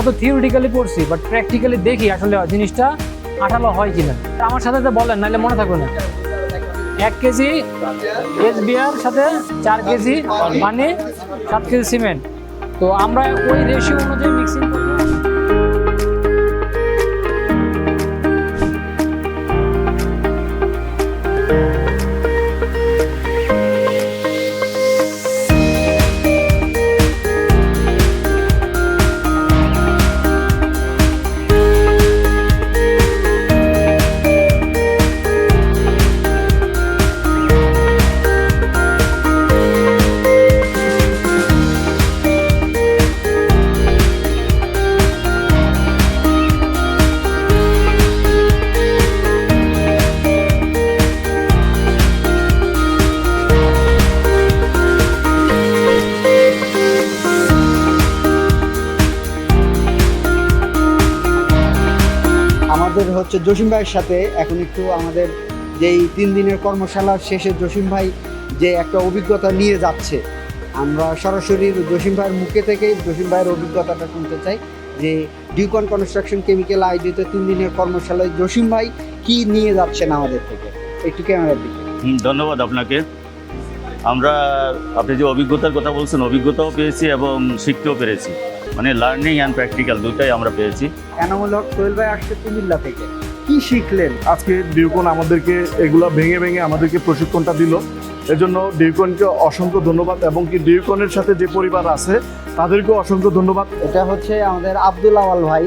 তো থিওরিটিক্যালি পড়ছি, but practically দেখি আসলে জিনিসটা আঠালো হয় কিনা। আমার সাথে তো বলেন, নাহলে মনে থাকবে না। 1 কেজি এসবিআর সাথে 4 কেজি পানি, 7 কেজি সিমেন্ট। তো আমরা ওই রেশিও অনুযায়ী মিক্সিং করবো। আমাদের হচ্ছে জসিম ভাইয়ের সাথে এখন একটু আমাদের যেই 3 দিনের কর্মশালার শেষে জসিম ভাই যে একটা অভিজ্ঞতা নিয়ে যাচ্ছে, আমরা সরাসরি জসিম ভাইয়ের মুখে থেকেই জসিম ভাইয়ের অভিজ্ঞতাটা শুনতে চাই যে ডিউকন কনস্ট্রাকশন কেমিক্যাল আয়োজিত 3 দিনের কর্মশালায় জসিম ভাই কি নিয়ে যাচ্ছেন আমাদের থেকে, একটু ক্যামেরার দিকে। ধন্যবাদ আপনাকে। আপনি যে অভিজ্ঞতার কথা বলছেন, অভিজ্ঞতাও পেয়েছি এবং শিখতেও পেরেছি, মানে লার্নিং অ্যান্ড প্র্যাকটিক্যাল দুটাই আমরা পেয়েছি। এনামুল হক সোহেল ভাই আসছে কুমিল্লা থেকে, কি শিখলেন? আজকে ডিউকন আমাদেরকে এগুলা ভেঙে ভেঙে আমাদেরকে প্রশিক্ষণটা দিল, এজন্য ডিউকনকে অসংখ্য ধন্যবাদ, এবং কি ডিউকনের সাথে যে পরিবার আছে তাদেরকেও অসংখ্য ধন্যবাদ। এটা হচ্ছে আমাদের আব্দুল আওয়াল ভাই,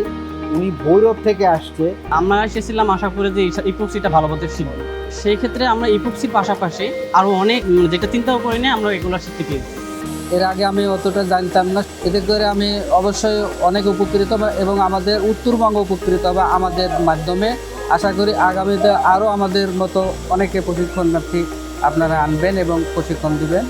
উনি ভৈরব থেকে আসছে। আমরা এসেছিলাম আশা করে যে ইপক্সিটা ভালো মতো শিখবো, সেই ক্ষেত্রে আমরা ইপক্সির পাশাপাশি আরও অনেক যেটা চিন্তাও করি না আমরা এগুলো শিখতে পেরেছি। এর আগে আমি অতটা জানতাম না, এতে করে আমি অবশ্যই অনেক উপকৃত এবং আমাদের উত্তরবঙ্গ উপকৃত বা আমাদের মাধ্যমে আশা করি আগামীতে আরও আমাদের মতো অনেকে প্রশিক্ষণার্থী আপনারা আনবেন এবং প্রশিক্ষণ দিবেন।